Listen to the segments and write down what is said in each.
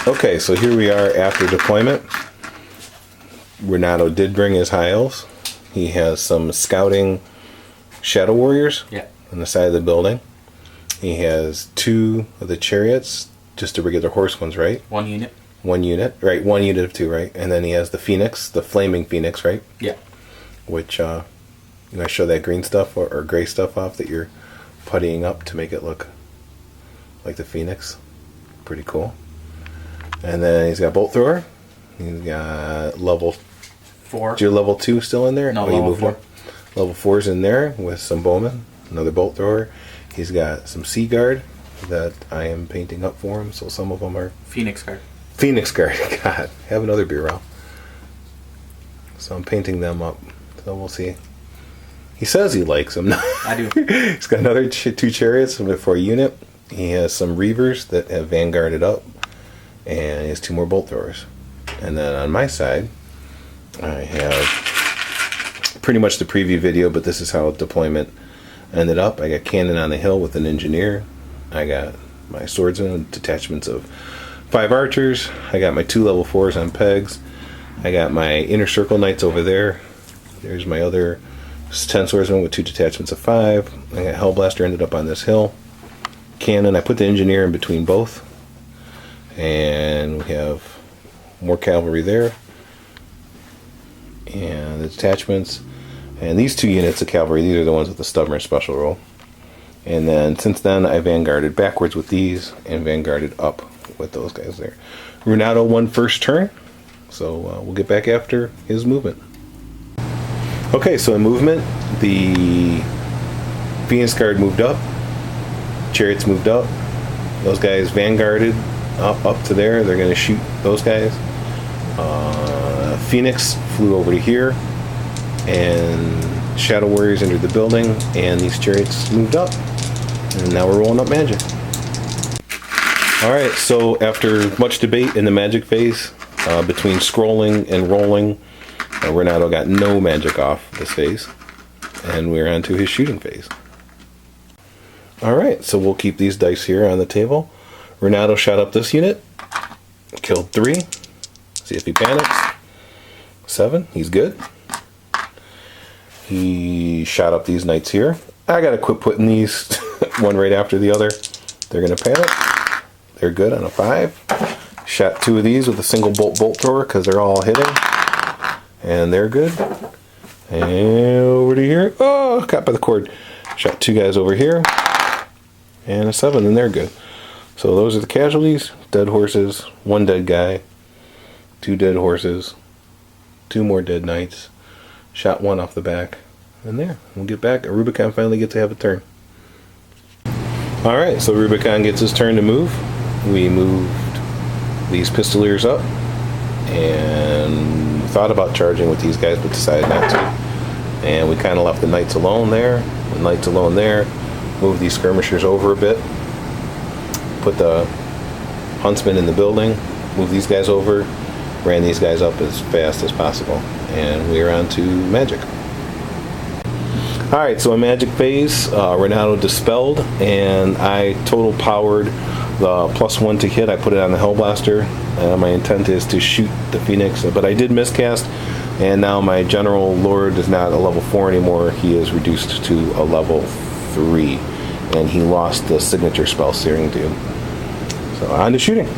Okay, so here we are after deployment. Renato did bring his High Elves. He has some scouting Shadow Warriors on the side of the building. He has 2 of the chariots, just the regular horse ones, right? 1 unit. 1 unit, right? 1 unit of 2, right? And then he has the Phoenix, the flaming Phoenix, right? Yeah. Which, you want to show that green stuff or gray stuff off that you're puttying up to make it look like the Phoenix. Pretty cool. And then he's got Bolt Thrower. He's got level 4. Is your level 2 still in there? No, level 4. Level 4's in there with some bowmen. Another Bolt Thrower. He's got some Sea Guard that I am painting up for him. So some of them are Phoenix Guard. Phoenix Guard. God, have another beer out. So I'm painting them up. So we'll see. He says he likes them. I do. He's got another 2 chariots for a unit. He has some Reavers that have Vanguarded up. And he has 2 more Bolt Throwers. And then on my side, I have pretty much the preview video, but this is how deployment ended up. I got cannon on the hill with an engineer. I got my swordsmen with detachments of 5 archers. I got my 2 level 4s on pegs. I got my inner circle knights over there. There's my other 10 swordsmen with 2 detachments of 5. I got Hellblaster ended up on this hill. Cannon, I put the engineer in between both. And we have more cavalry there. And the detachments. And these 2 units of cavalry, these are the ones with the stubborn special roll. And then since then I vanguarded backwards with these and vanguarded up with those guys there. Renato won first turn. So we'll get back after his movement. Okay, so in movement, the Phoenix Guard moved up. Chariots moved up. Those guys vanguarded up to there. They're going to shoot those guys. Phoenix flew over to here. And Shadow Warriors entered the building. And these chariots moved up. And now we're rolling up magic. Alright, so after much debate in the magic phase, between scrolling and rolling, Renato got no magic off this phase. And we're on to his shooting phase. Alright, so we'll keep these dice here on the table. Renato shot up this unit. Killed 3. See if he panics. 7, he's good. He shot up these knights here. I gotta quit putting these one right after the other. They're gonna panic. They're good on a 5. Shot 2 of these with a single bolt thrower because they're all hitting. And they're good. And over to here. Oh, caught by the cord. Shot 2 guys over here. And a 7, and they're good. So those are the casualties. Dead horses. 1 dead guy. 2 dead horses. 2 more dead knights. Shot 1 off the back. And there. We'll get back. Rubicon finally gets to have a turn. Alright, so Rubicon gets his turn to move. We moved these pistoliers up. And thought about charging with these guys, but decided not to. And we kind of left the knights alone there. The knights alone there. Moved these skirmishers over a bit. Put the huntsmen in the building. Moved these guys over. Ran these guys up as fast as possible. And we're on to magic. Alright, so in magic phase, Renato dispelled. And I total powered the +1 to hit. I put it on the Hellblaster. My intent is to shoot the Phoenix. But I did miscast. And now my General Lord is not a level 4 anymore. He is reduced to a level 3. And he lost the signature spell Searing Doom. So on to shooting.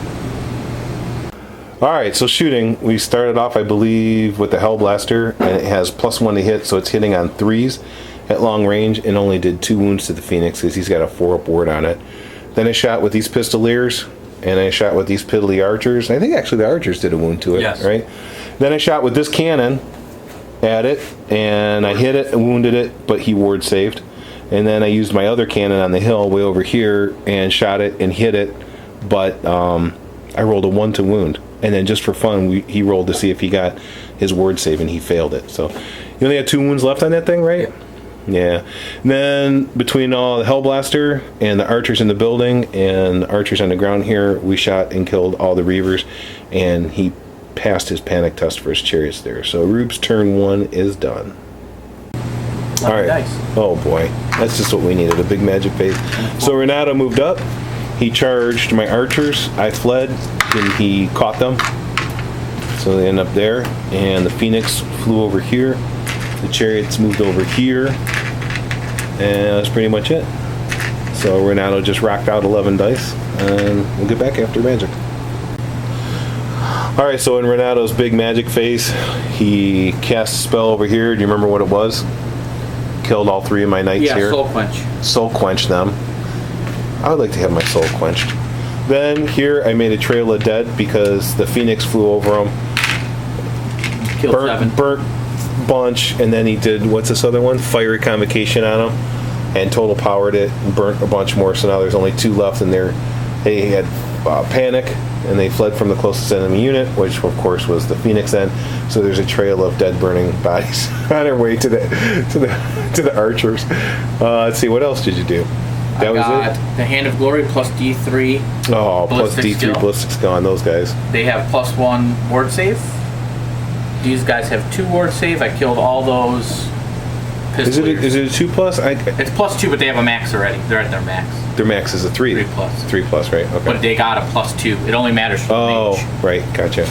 Alright, so shooting. We started off, I believe, with the Hellblaster. And it has +1 to hit, so it's hitting on 3s at long range. And only did 2 wounds to the Phoenix because he's got a 4-up ward on it. Then I shot with these Pistoliers. And I shot with these Piddly Archers. I think actually the Archers did a wound to it, yes. Right? Then I shot with this cannon at it. And I hit it and wounded it, but he ward saved. And then I used my other cannon on the hill way over here and shot it and hit it, but I rolled a 1 to wound. And then just for fun, he rolled to see if he got his ward save, and he failed it. So you only had 2 wounds left on that thing, right? Yeah. And then between all the Hellblaster and the archers in the building and the archers on the ground here, we shot and killed all the Reavers, and he passed his panic test for his chariots there. So Rube's turn 1 is done. All right. Nice. Oh boy, that's just what we needed, a big magic phase. So Renato moved up. He charged my archers. I fled, and he caught them. So they end up there. And the Phoenix flew over here. The chariots moved over here. And that's pretty much it. So Renato just rocked out 11 dice. And we'll get back after magic. Alright, so in Renato's big magic phase, he cast a spell over here. Do you remember what it was? Killed all 3 of my knights here. Yeah, Soul Quench. Soul Quench them. I would like to have my soul quenched. Then here I made a trail of dead because the Phoenix flew over them. Killed 7. Burnt bunch, and then he did, what's this other one? Fiery Convocation on them. And total powered it and burnt a bunch more, so now there's only 2 left, and they had panic, and they fled from the closest enemy unit, which of course was the Phoenix then. So there's a trail of dead burning bodies on our way to the archers. Let's see, what else did you do? That was it? The Hand of Glory plus D3. Oh, plus D3 skill. ballistic skill on those guys. They have +1 ward save. These guys have 2 ward save. I killed all those pistoliers. Is it a 2+? It's +2, but they have a max already. They're at their max. Their max is a 3. 3+. 3+, right? Okay. But they got a +2. It only matters for the mage. Oh, right. Gotcha.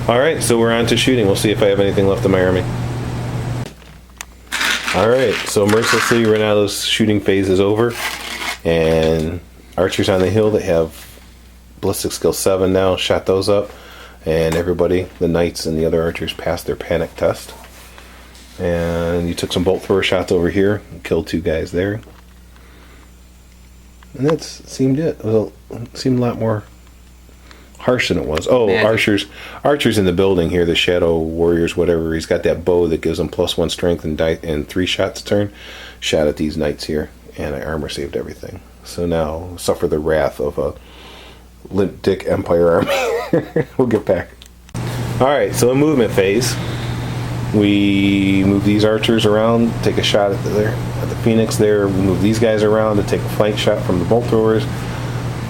All right, so we're on to shooting. We'll see if I have anything left in my army. All right, so mercilessly, Renato's shooting phase is over. And archers on the hill that have ballistic skill 7 now, shot those up. And everybody, the knights and the other archers, passed their panic test. And you took some bolt thrower shots over here, and killed 2 guys there. And that seemed it. It seemed a lot more harsh than it was. Oh, magic. Archers in the building here, the Shadow Warriors, whatever. He's got that bow that gives him +1 strength and 3 shots a turn. Shot at these knights here, and I armor saved everything. So now suffer the wrath of a limp dick Empire army. We'll get back. All right, so in movement phase, we move these archers around, take a shot at the Phoenix there. We move these guys around to take a flank shot from the bolt throwers.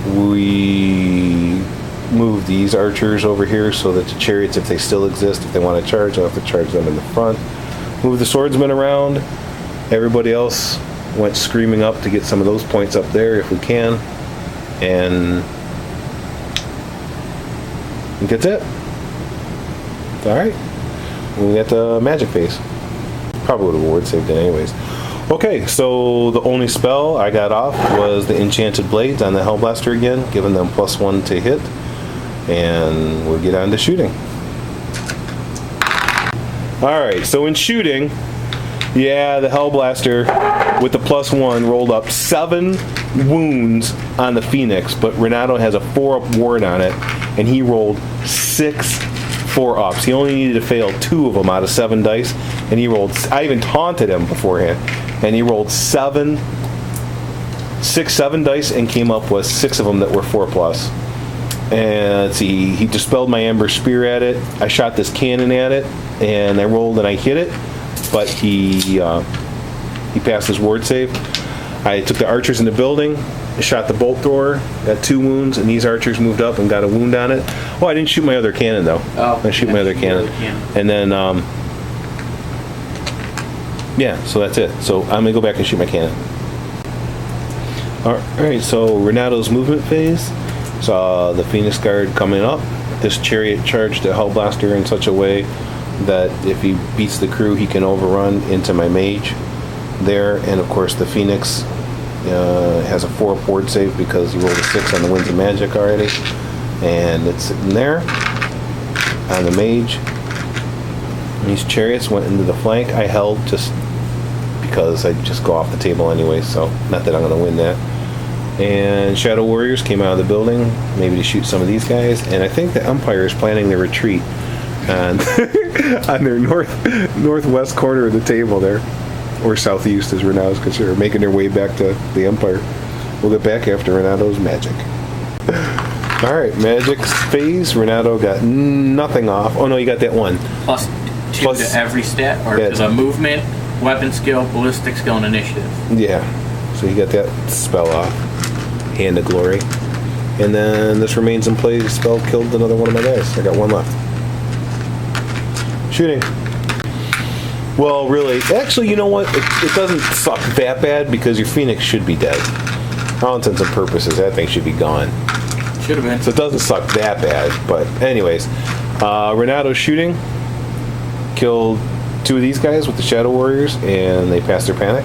We move these archers over here so that the chariots, if they still exist, if they want to charge, I'll have to charge them in the front. Move the swordsmen around. Everybody else went screaming up to get some of those points up there if we can. And I think that's it. All right. We got the magic phase. Probably would have ward saved it anyways. Okay, so the only spell I got off was the Enchanted Blades on the Hellblaster again, giving them +1 to hit. And we'll get on to shooting. Alright, so in shooting, yeah, the Hellblaster with the +1 rolled up 7 wounds on the Phoenix, but Renato has a 4-up ward on it, and he rolled 6 4-ups. He only needed to fail 2 of them out of 7 dice, and he rolled, I even taunted him beforehand, and he rolled 7 dice and came up with 6 of them that were 4+. And let's see, he dispelled my Ember Spear at it. I shot this cannon at it, and I rolled and I hit it, but he passed his ward save. I took the archers in the building, shot the bolt thrower, got 2 wounds, and these archers moved up and got a wound on it. Oh, I didn't shoot my other cannon though. Oh, I shoot my other cannon. And then, yeah, so that's it. So I'm gonna go back and shoot my cannon. All right, so Renato's movement phase. Saw the Phoenix Guard coming up. This chariot charged the Hellblaster in such a way that if he beats the crew, he can overrun into my mage there. And of course, the Phoenix has a 4 ward save because he rolled a 6 on the Winds of Magic already. And it's sitting there on the mage. And these chariots went into the flank. I held just because I'd just go off the table anyway, so not that I'm going to win that. And Shadow Warriors came out of the building, maybe to shoot some of these guys. And I think the Empire is planning their retreat on, on their northwest corner of the table there. Or southeast, as Renato's considered, making their way back to the Empire. We'll get back after Renato's magic. Alright, magic phase. Renato got nothing off. Oh no, you got that 1. +2 to every stat, or to the movement, weapon skill, ballistic skill, and initiative. Yeah, so you got that spell off. Hand of Glory. And then this remains in play. The spell killed another one of my guys. I got 1 left. Shooting. Well, really, actually, you know what? It doesn't suck that bad because your Phoenix should be dead. all intents and purposes, that thing should be gone. Should have been. So it doesn't suck that bad. But anyways, Renato's shooting. Killed 2 of these guys with the Shadow Warriors, and they passed their panic.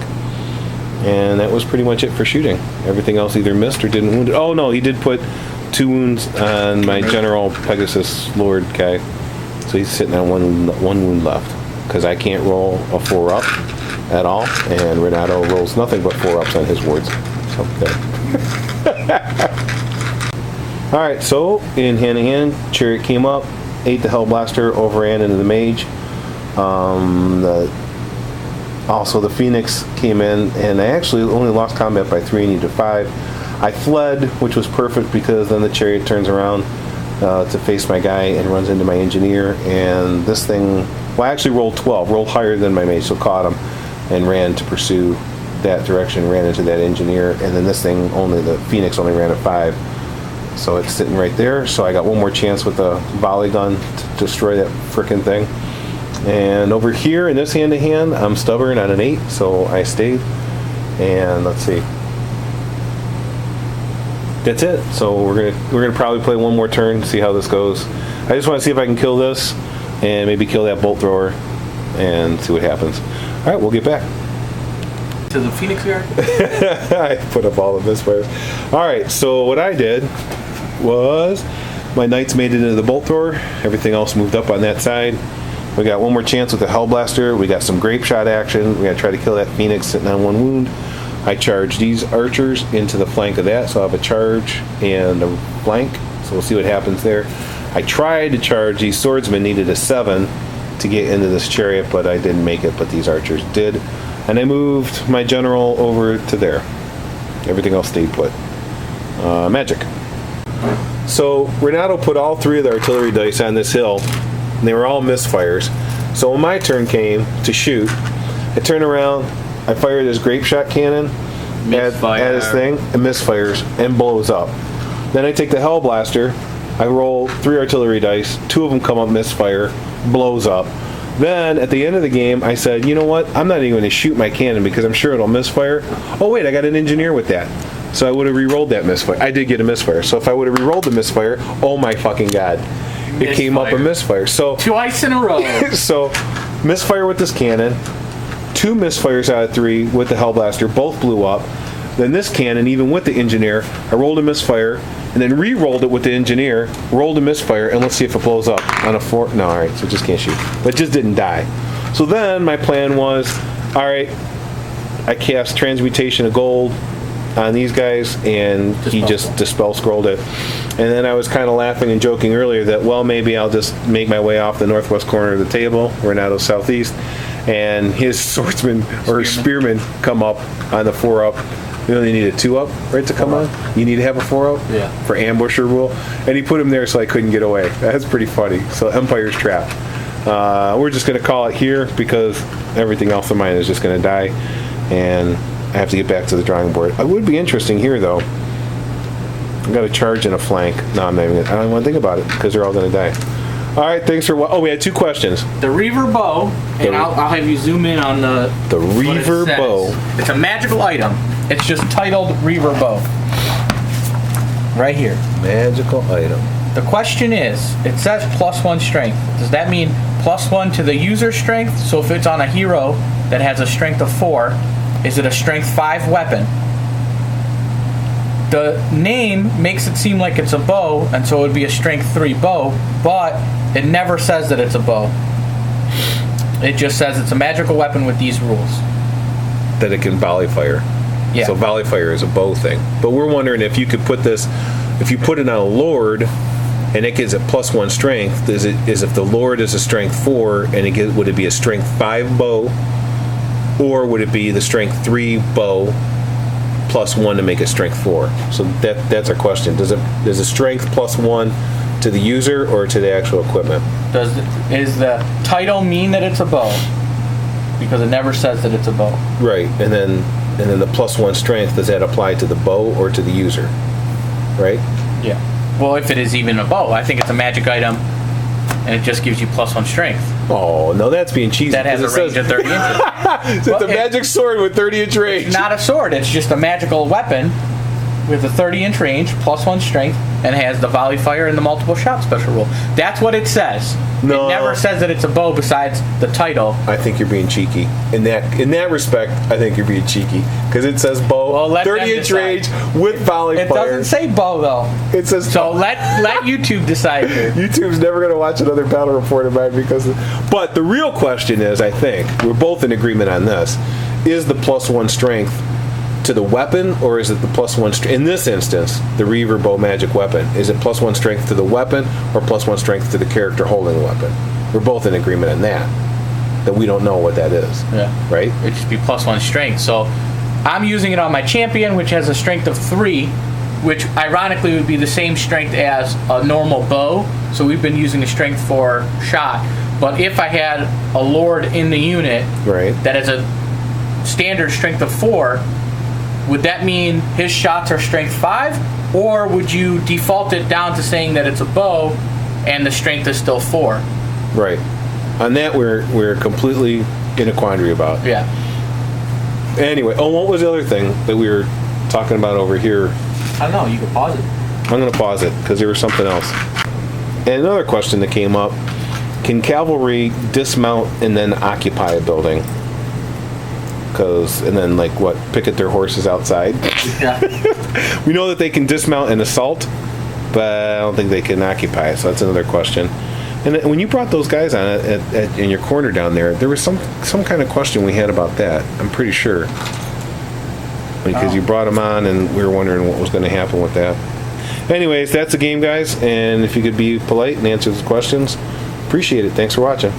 And that was pretty much it for shooting. Everything else either missed or didn't wound it. Oh no, he did put 2 wounds on my General Pegasus Lord guy. So he's sitting on one wound left. Because I can't roll a 4-up at all, and Renato rolls nothing but 4-ups on his wards. So there. Alright, so in hand-to-hand, Chariot came up, ate the Hellblaster, overran into the Mage. Also, the Phoenix came in, and I actually only lost combat by 3 and needed 5. I fled, which was perfect because then the Chariot turns around to face my guy and runs into my Engineer, and this thing, well, I actually rolled 12, rolled higher than my Mage, so caught him, and ran to pursue that direction, ran into that Engineer, and then this thing, the Phoenix only ran at 5. So it's sitting right there, so I got one more chance with the volley gun to destroy that frickin' thing. And over here in this hand-to-hand, I'm stubborn on an 8, so I stayed. And let's see. That's it. So we're gonna probably play one more turn, see how this goes. I just want to see if I can kill this, and maybe kill that bolt thrower, and see what happens. All right, we'll get back To the Phoenix Guard? I put up all the misfires. All right, so what I did was my knights made it into the bolt thrower. Everything else moved up on that side. We got one more chance with the Hellblaster. We got some grape shot action. We got to try to kill that Phoenix sitting on 1 wound. I charge these archers into the flank of that, so I have a charge and a flank. So we'll see what happens there. I tried to charge these swordsmen, needed a 7 to get into this chariot, but I didn't make it, but these archers did. And I moved my general over to there. Everything else stayed put. Magic. So Renato put all 3 of the artillery dice on this hill, and they were all misfires. So when my turn came to shoot, I turned around, I fired his grape shot cannon at his thing, and misfires and blows up. Then I take the Hellblaster, I roll 3 artillery dice, 2 of them come up misfire, blows up. Then, at the end of the game, I said, you know what? I'm not even going to shoot my cannon because I'm sure it'll misfire. Oh, wait, I got an engineer with that. So I would have re-rolled that misfire. I did get a misfire. So if I would have re-rolled the misfire, oh my fucking God. It came up a misfire. So twice in a row. So, misfire with this cannon. 2 misfires out of 3 with the Hellblaster. Both blew up. Then this cannon, even with the engineer, I rolled a misfire, and then re-rolled it with the engineer, rolled a misfire, and let's see if it blows up on a 4. No, all right, so it just can't shoot. But it just didn't die. So then my plan was, all right, I cast Transmutation of Gold on these guys, and he just dispel scrolled it. And then I was kind of laughing and joking earlier that, well, maybe I'll just make my way off the northwest corner of the table, Renato's southeast, and his swordsman or spearman come up on the 4-up. You only need a 2-up, right, to come on? You need to have a 4-up? Yeah. For ambusher rule. And he put him there so I couldn't get away. That's pretty funny. So Empire's Trap. We're just going to call it here because everything else of mine is just going to die. And I have to get back to the drawing board. It would be interesting here, though. I've got a charge and a flank. No, I'm not even. I don't want to think about it because they're all going to die. All right, thanks for. Oh, we had 2 questions. The Reaver Bow, and I'll have you zoom in on the Reaver Bow. It's a magical item. It's just titled Reaver Bow. Right here. Magical item. The question is, it says +1 strength. Does that mean +1 to the user strength? So if it's on a hero that has a strength of 4, is it a strength 5 weapon? The name makes it seem like it's a bow, and so it would be a strength 3 bow, but it never says that it's a bow. It just says it's a magical weapon with these rules. That it can volley fire. Yeah. So volley fire is a bow thing. But we're wondering if you could put this, if you put it on a Lord, and it gives it +1 strength, is if the Lord is a strength 4, and would it be a strength 5 bow, or would it be the strength 3 bow +1 to make it strength 4? So that's our question. Does a strength +1 to the user or to the actual equipment? Is the title mean that it's a bow? Because it never says that it's a bow. Right, and then the +1 strength, does that apply to the bow or to the user? Right? Yeah. Well, if it is even a bow, I think it's a magic item, and it just gives you +1 strength. Oh, no, that's being cheesy. That has a range of 30 inches. It's a magic sword with 30-inch range. It's not a sword. It's just a magical weapon with a 30-inch range, +1 strength, and has the volley fire and the multiple shot special rule. That's what it says. No. It never says that it's a bow besides the title. I think you're being cheeky. In that respect, I think you're being cheeky. Because it says bow, Well, let them 30-inch decide. range with volley It fire. doesn't say bow, though. It says So let YouTube decide here. YouTube's never going to watch another battle report of mine because but the real question is, I think, we're both in agreement on this, is the +1 strength to the weapon, or is it the +1 strength? In this instance, the Reaver Bow Magic weapon, is it +1 strength to the weapon or +1 strength to the character holding the weapon? We're both in agreement on that we don't know what that is. Yeah. Right? It'd just be +1 strength. So I'm using it on my champion, which has a strength of 3, which ironically would be the same strength as a normal bow. So we've been using the strength for shot. But if I had a lord in the unit Right. that has a standard strength of 4, would that mean his shots are strength 5? Or would you default it down to saying that it's a bow and the strength is still 4? Right. On that, we're completely in a quandary about. Yeah. Anyway, what was the other thing that we were talking about over here? I don't know. You can pause it. I'm going to pause it because there was something else. And another question that came up, can cavalry dismount and then occupy a building? And then, picket their horses outside? Yeah. We know that they can dismount and assault, but I don't think they can occupy it, so that's another question. And when you brought those guys on in your corner down there was some kind of question we had about that, I'm pretty sure. Because you brought them on and we were wondering what was going to happen with that. Anyways, that's the game, guys, and if you could be polite and answer those questions, appreciate it. Thanks for watching.